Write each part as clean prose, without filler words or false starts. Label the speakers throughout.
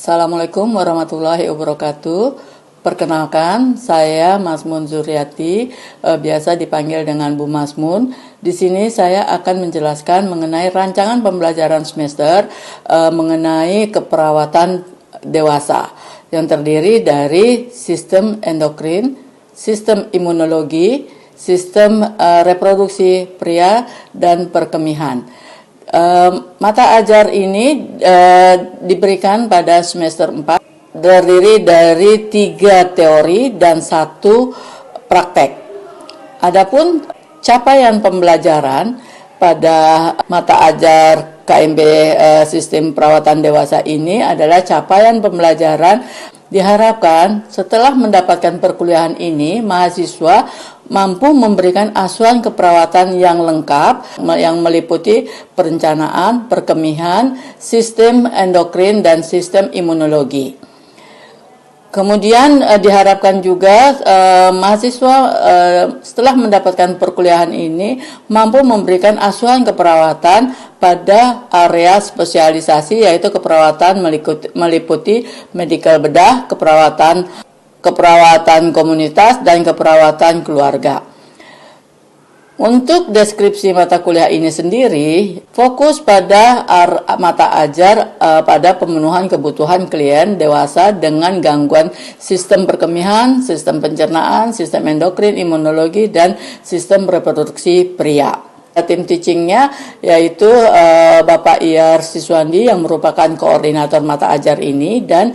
Speaker 1: Assalamualaikum warahmatullahi wabarakatuh. Perkenalkan, saya Masmun Zuryati, biasa dipanggil dengan Bu Masmun. Di sini saya akan menjelaskan mengenai rancangan pembelajaran semester mengenai keperawatan dewasa yang terdiri dari sistem endokrin, sistem imunologi, sistem reproduksi pria, dan perkemihan. Mata ajar ini diberikan pada semester 4, terdiri dari 3 teori dan 1 praktek. Adapun capaian pembelajaran pada mata ajar KMB Sistem Perawatan Dewasa ini adalah capaian pembelajaran. Diharapkan setelah mendapatkan perkuliahan ini, mahasiswa mampu memberikan asuhan keperawatan yang lengkap yang meliputi perencanaan, perkemihan, sistem endokrin, dan sistem imunologi. Kemudian diharapkan juga mahasiswa setelah mendapatkan perkuliahan ini mampu memberikan asuhan keperawatan pada area spesialisasi, yaitu keperawatan meliputi medical bedah, keperawatan komunitas, dan keperawatan keluarga. Untuk deskripsi mata kuliah ini sendiri, fokus pada mata ajar pada pemenuhan kebutuhan klien dewasa dengan gangguan sistem perkemihan, sistem pencernaan, sistem endokrin, imunologi, dan sistem reproduksi pria. Tim teachingnya yaitu Bapak Iyar Siswandi yang merupakan koordinator mata ajar ini, dan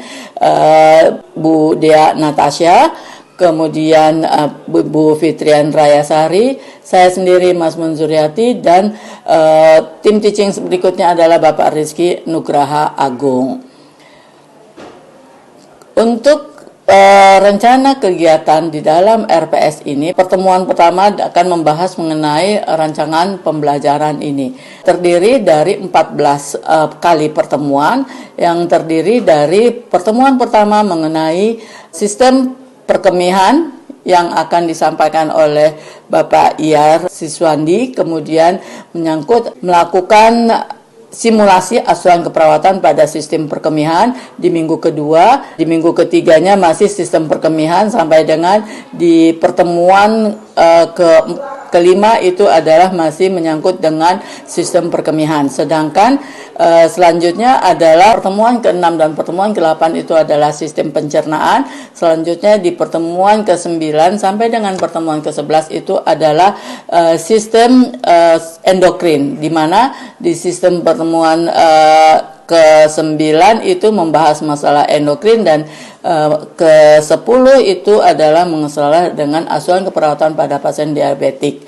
Speaker 1: Bu Dea Natasha, kemudian Bu Fitrian Rayasari, saya sendiri Masmun Zuryati, dan tim teaching berikutnya adalah Bapak Rizky Nugraha Agung. Untuk rencana kegiatan di dalam RPS ini, pertemuan pertama akan membahas mengenai rancangan pembelajaran ini. Terdiri dari 14 kali pertemuan, yang terdiri dari pertemuan pertama mengenai sistem perkemihan yang akan disampaikan oleh Bapak Iyar Siswandi, kemudian menyangkut melakukan simulasi asuhan keperawatan pada sistem perkemihan di minggu kedua. Di minggu ketiganya masih sistem perkemihan, sampai dengan di pertemuan kelima itu adalah masih menyangkut dengan sistem perkemihan. Sedangkan selanjutnya adalah pertemuan ke-6 dan pertemuan ke-8 itu adalah sistem pencernaan. Selanjutnya di pertemuan ke-9 sampai dengan pertemuan ke-11 itu adalah sistem endokrin, di mana di sistem pertemuan ke-9 itu membahas masalah endokrin, dan ke-10 itu adalah masalah dengan asuhan keperawatan pada pasien diabetik,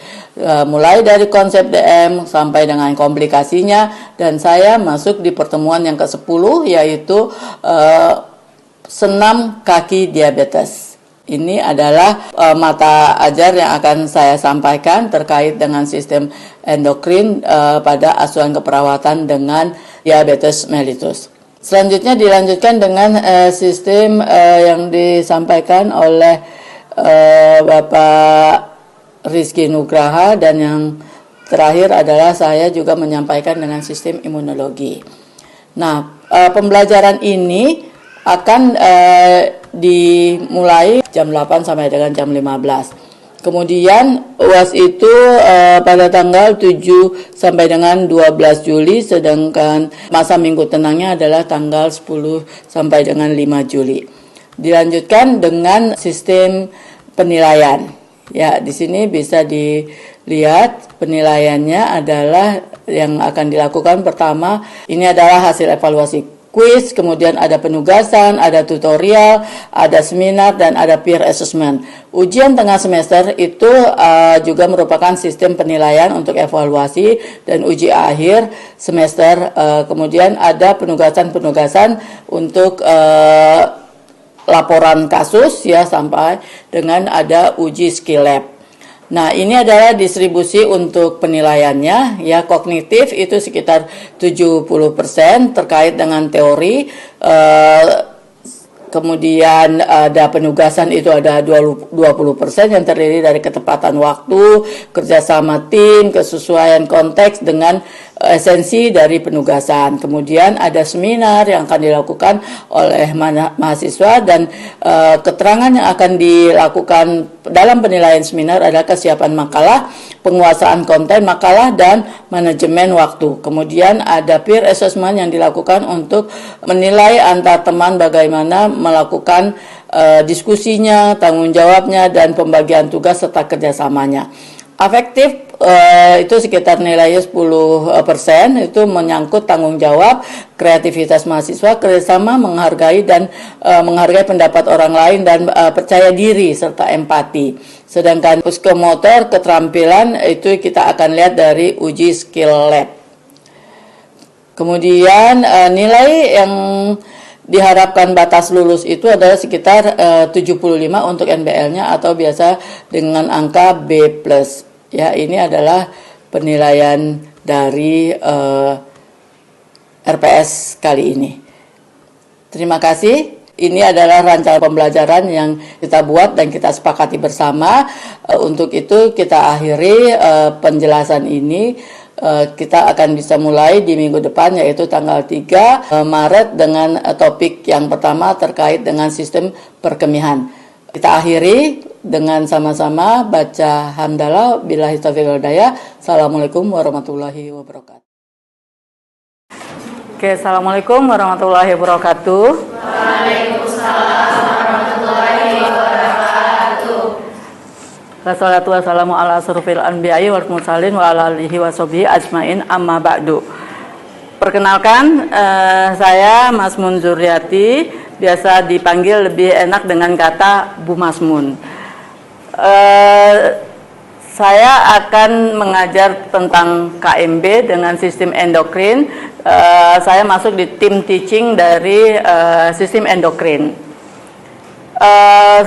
Speaker 1: mulai dari konsep DM sampai dengan komplikasinya. Dan saya masuk di pertemuan yang ke-10, yaitu senam kaki diabetes. Ini adalah mata ajar yang akan saya sampaikan terkait dengan sistem endokrin pada asuhan keperawatan dengan diabetes mellitus. Selanjutnya dilanjutkan dengan sistem yang disampaikan oleh Bapak Rizky Nugraha, dan yang terakhir adalah saya juga menyampaikan dengan sistem imunologi. Nah, pembelajaran ini akan dimulai jam 8 sampai dengan jam 15. Kemudian UAS itu pada tanggal 7 sampai dengan 12 Juli, sedangkan masa minggu tenangnya adalah tanggal 10 sampai dengan 5 Juli. Dilanjutkan dengan sistem penilaian. Ya, di sini bisa dilihat penilaiannya adalah yang akan dilakukan pertama, ini adalah hasil evaluasi kuis, kemudian ada penugasan, ada tutorial, ada seminar, dan ada peer assessment. Ujian tengah semester itu juga merupakan sistem penilaian untuk evaluasi, dan uji akhir semester. Kemudian ada penugasan-penugasan untuk laporan kasus, ya, sampai dengan ada uji skill lab. Nah, ini adalah distribusi untuk penilaiannya, ya. Kognitif itu sekitar 70% terkait dengan teori, Kemudian ada penugasan itu ada 20% yang terdiri dari ketepatan waktu, kerjasama tim, kesesuaian konteks dengan esensi dari penugasan. Kemudian ada seminar yang akan dilakukan oleh mahasiswa dan keterangan yang akan dilakukan dalam penilaian seminar adalah kesiapan makalah, penguasaan konten makalah, dan manajemen waktu. Kemudian ada peer assessment yang dilakukan untuk menilai antar teman bagaimana melakukan diskusinya, tanggung jawabnya, dan pembagian tugas serta kerjasamanya. Afektif itu sekitar nilainya 10%, itu menyangkut tanggung jawab, kreativitas mahasiswa, kerjasama, menghargai dan menghargai pendapat orang lain, dan percaya diri serta empati. Sedangkan psikomotor, keterampilan, itu kita akan lihat dari uji skill lab. Kemudian nilai yang diharapkan batas lulus itu adalah sekitar 75 untuk NBL-nya atau biasa dengan angka B+. Ya, ini adalah penilaian dari RPS kali ini. Terima kasih. Ini adalah rancangan pembelajaran yang kita buat dan kita sepakati bersama. Untuk itu kita akhiri penjelasan ini. Kita akan bisa mulai di minggu depan, yaitu tanggal 3 Maret dengan topik yang pertama terkait dengan sistem perkemihan. Kita akhiri dengan sama-sama baca hamdalah. Billahi taufiq wal hidayah. Assalamualaikum warahmatullahi wabarakatuh. Oke, assalamualaikum warahmatullahi wabarakatuh. Waalaikumsalam warahmatullahi wabarakatuh. Wassalatu wassalamu ala asrofil anbiya'i wal mursalin wa ala alihi wa sahbihi ajmain, amma ba'du. Perkenalkan, saya Masmun Zuriati, biasa dipanggil lebih enak dengan kata Bu Masmun. Saya akan mengajar tentang KMB dengan sistem endokrin. Saya masuk di tim teaching dari sistem endokrin.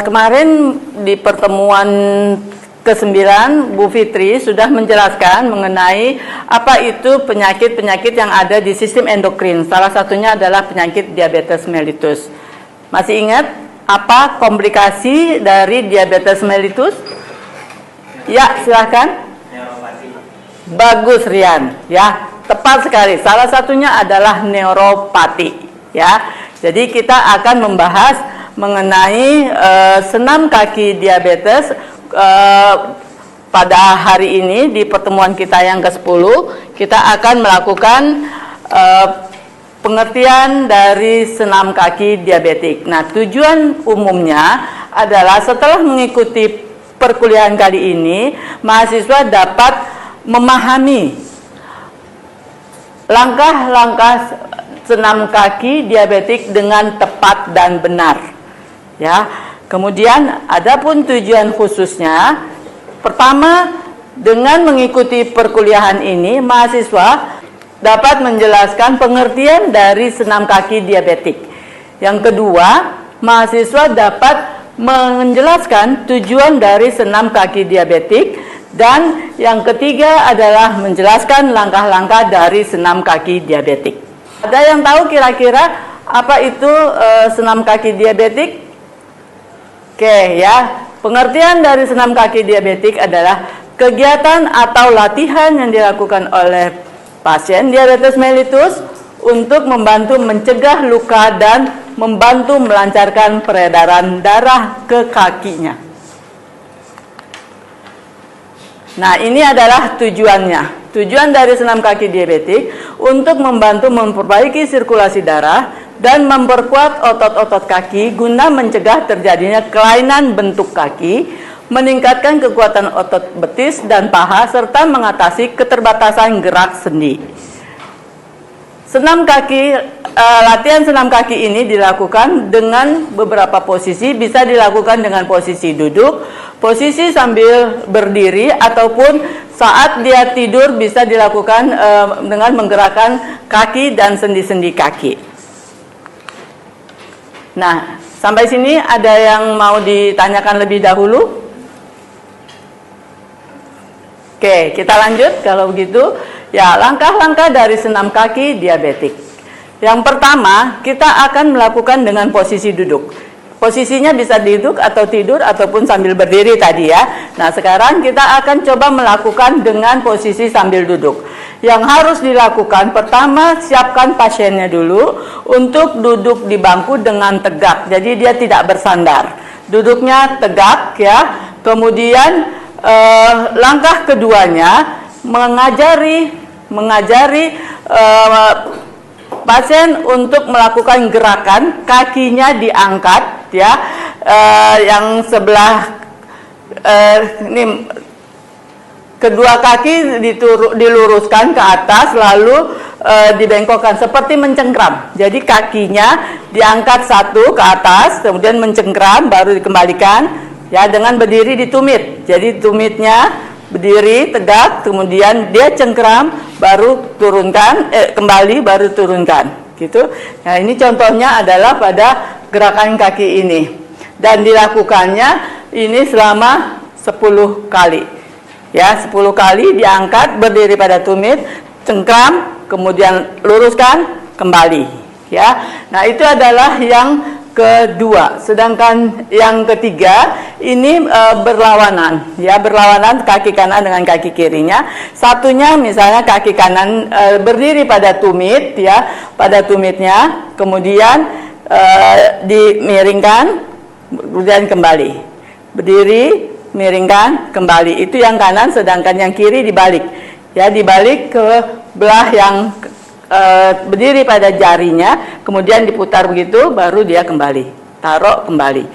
Speaker 1: Kemarin di pertemuan ke-9 Bu Fitri sudah menjelaskan mengenai apa itu penyakit-penyakit yang ada di sistem endokrin. Salah satunya adalah penyakit diabetes mellitus. Masih ingat apa komplikasi dari diabetes mellitus? Ya, silahkan. Bagus, Rian. Ya, tepat sekali. Salah satunya adalah neuropati. Ya, jadi kita akan membahas mengenai senam kaki diabetes pada hari ini. Di pertemuan kita yang ke-10 kita akan melakukan pengertian dari senam kaki diabetik. Nah, tujuan umumnya adalah setelah mengikuti perkuliahan kali ini, mahasiswa dapat memahami langkah-langkah senam kaki diabetik dengan tepat dan benar. Ya, kemudian adapun tujuan khususnya, pertama, dengan mengikuti perkuliahan ini, mahasiswa dapat menjelaskan pengertian dari senam kaki diabetik. Yang kedua, mahasiswa dapat menjelaskan tujuan dari senam kaki diabetik. Dan yang ketiga adalah menjelaskan langkah-langkah dari senam kaki diabetik. Ada yang tahu kira-kira apa itu senam kaki diabetik? Oke, ya. Pengertian dari senam kaki diabetik adalah kegiatan atau latihan yang dilakukan oleh pasien diabetes mellitus untuk membantu mencegah luka dan membantu melancarkan peredaran darah ke kakinya. Nah, ini adalah tujuannya. Tujuan dari senam kaki diabetik untuk membantu memperbaiki sirkulasi darah dan memperkuat otot-otot kaki guna mencegah terjadinya kelainan bentuk kaki, meningkatkan kekuatan otot betis dan paha, serta mengatasi keterbatasan gerak sendi. Latihan senam kaki ini dilakukan dengan beberapa posisi, bisa dilakukan dengan posisi duduk, posisi sambil berdiri, ataupun saat dia tidur bisa dilakukan dengan menggerakkan kaki dan sendi-sendi kaki. Nah, sampai sini ada yang mau ditanyakan lebih dahulu? Oke, kita lanjut kalau begitu. Ya, langkah-langkah dari senam kaki diabetik. Yang pertama, kita akan melakukan dengan posisi duduk. Posisinya bisa duduk atau tidur ataupun sambil berdiri tadi ya. Nah, sekarang kita akan coba melakukan dengan posisi sambil duduk. Yang harus dilakukan pertama, siapkan pasiennya dulu untuk duduk di bangku dengan tegak. Jadi dia tidak bersandar. Duduknya tegak ya. Kemudian langkah keduanya mengajari pasien untuk melakukan gerakan kakinya diangkat ya, yang sebelah ini kedua kaki diluruskan ke atas lalu dibengkokkan seperti mencengkram. Jadi kakinya diangkat satu ke atas, kemudian mencengkram baru dikembalikan ya, dengan berdiri di tumit. Jadi tumitnya berdiri tegak, kemudian dia cengkram, baru turunkan, kembali, baru turunkan, gitu. Nah, ini contohnya adalah pada gerakan kaki ini, dan dilakukannya ini selama 10 kali, ya, 10 kali diangkat, berdiri pada tumit, cengkram, kemudian luruskan, kembali, ya. Nah, itu adalah yang kedua. Sedangkan yang ketiga ini berlawanan, ya, berlawanan kaki kanan dengan kaki kirinya. Satunya misalnya kaki kanan berdiri pada tumit, ya, pada tumitnya, kemudian dimiringkan, kemudian kembali, berdiri, miringkan, kembali. Itu yang kanan, sedangkan yang kiri dibalik, ya, dibalik ke belah yang berdiri pada jarinya, kemudian diputar begitu, baru dia kembali, taruh kembali,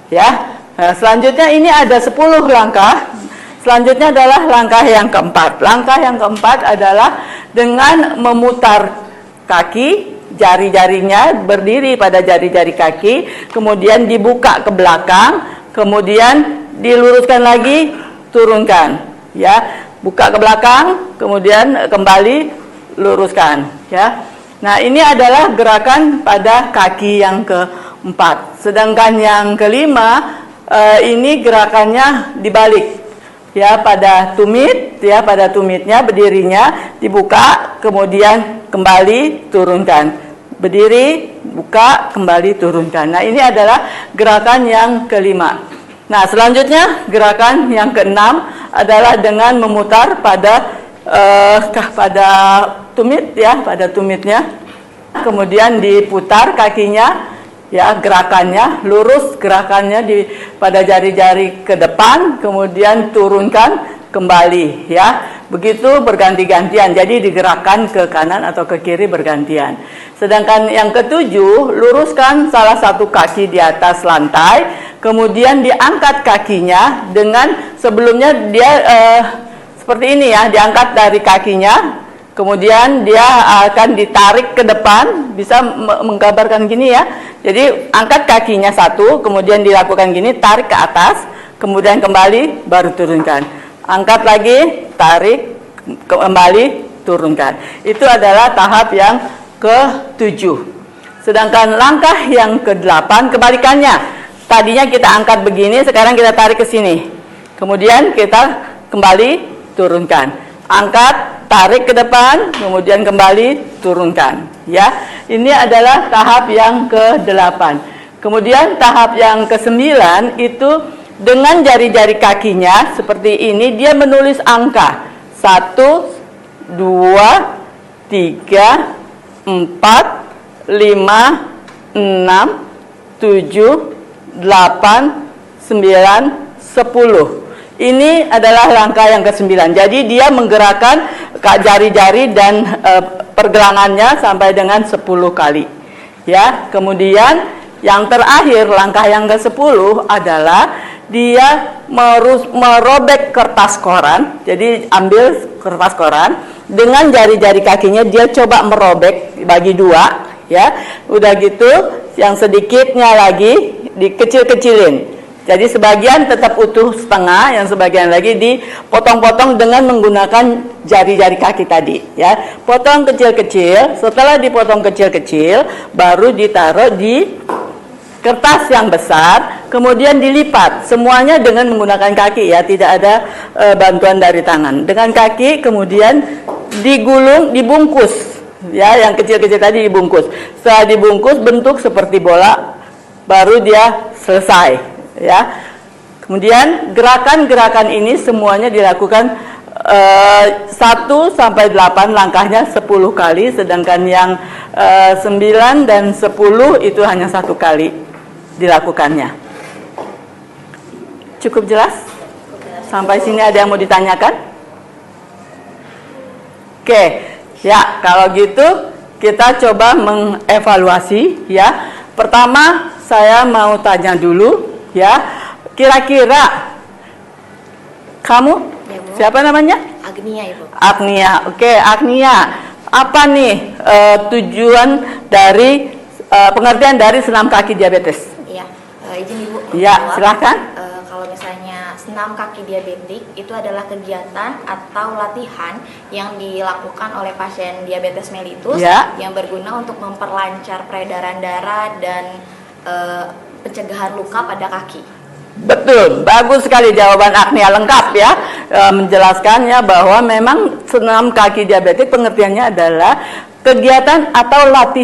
Speaker 1: ya. Nah, selanjutnya ini ada 10 langkah. Selanjutnya adalah langkah yang keempat. Langkah yang keempat adalah dengan memutar kaki, jari-jarinya berdiri pada jari-jari kaki, kemudian dibuka ke belakang, kemudian diluruskan lagi, turunkan, ya, buka ke belakang, kemudian kembali, luruskan, ya. Nah, ini adalah gerakan pada kaki yang keempat. Sedangkan yang kelima ini gerakannya dibalik, ya, pada tumit, ya, pada tumitnya berdirinya dibuka, kemudian kembali turunkan, berdiri, buka, kembali turunkan. Nah, ini adalah gerakan yang kelima. Nah, selanjutnya gerakan yang keenam adalah dengan memutar pada tumit, ya, pada tumitnya, kemudian diputar kakinya, ya, gerakannya lurus, gerakannya pada jari-jari ke depan, kemudian turunkan, kembali, ya, begitu berganti-gantian. Jadi digerakkan ke kanan atau ke kiri bergantian. Sedangkan yang ketujuh, luruskan salah satu kaki di atas lantai, kemudian diangkat kakinya dengan sebelumnya dia seperti ini, ya, diangkat dari kakinya, kemudian dia akan ditarik ke depan, bisa menggambarkan gini, ya. Jadi angkat kakinya satu, kemudian dilakukan gini, tarik ke atas, kemudian kembali, baru turunkan. Angkat lagi, tarik, kembali, turunkan. Itu adalah tahap yang ke-7. Sedangkan langkah yang ke-8 kebalikannya. Tadinya kita angkat begini, sekarang kita tarik ke sini. Kemudian kita kembali, turunkan, angkat, tarik ke depan, kemudian kembali, turunkan, ya. Ini adalah tahap yang ke-8. Kemudian tahap yang ke-9 itu dengan jari-jari kakinya seperti ini, dia menulis angka 1, 2, 3, 4, 5, 6, 7, 8, 9, 10. Ini adalah langkah yang ke-9. Jadi dia menggerakkan jari-jari dan pergelangannya sampai dengan 10 kali. Ya, kemudian yang terakhir, langkah yang ke-10 adalah dia merobek kertas koran. Jadi ambil kertas koran, dengan jari-jari kakinya dia coba merobek bagi dua, ya. Udah gitu, yang sedikitnya lagi dikecil-kecilin. Jadi sebagian tetap utuh setengah, yang sebagian lagi dipotong-potong dengan menggunakan jari-jari kaki tadi, ya. Potong kecil-kecil, setelah dipotong kecil-kecil baru ditaruh di kertas yang besar, kemudian dilipat. Semuanya dengan menggunakan kaki, ya, tidak ada bantuan dari tangan. Dengan kaki kemudian digulung, dibungkus, ya, yang kecil-kecil tadi dibungkus. Setelah dibungkus bentuk seperti bola baru dia selesai, ya. Kemudian gerakan-gerakan ini semuanya dilakukan 1 sampai 8 langkahnya 10 kali, sedangkan yang 9 dan 10 itu hanya 1 kali dilakukannya. Cukup jelas? Sampai sini ada yang mau ditanyakan? Oke, ya kalau gitu kita coba mengevaluasi, ya. Pertama saya mau tanya dulu, ya. Kira-kira kamu,
Speaker 2: ya, Bu.
Speaker 1: Siapa namanya?
Speaker 2: Agnia, Ibu.
Speaker 1: Agnia. Oke, Agnia. Apa nih tujuan dari pengertian dari senam kaki diabetes?
Speaker 2: Iya, izin Ibu.
Speaker 1: Ya,
Speaker 2: menjawab.
Speaker 1: silahkan.
Speaker 2: Kalau misalnya senam kaki diabetik itu adalah kegiatan atau latihan yang dilakukan oleh pasien diabetes mellitus,
Speaker 1: Ya.
Speaker 2: yang berguna untuk memperlancar peredaran darah dan pencegahan luka pada kaki.
Speaker 1: Betul, bagus sekali jawaban Agnia, lengkap ya, menjelaskannya bahwa memang senam kaki diabetik pengertiannya adalah kegiatan atau latihan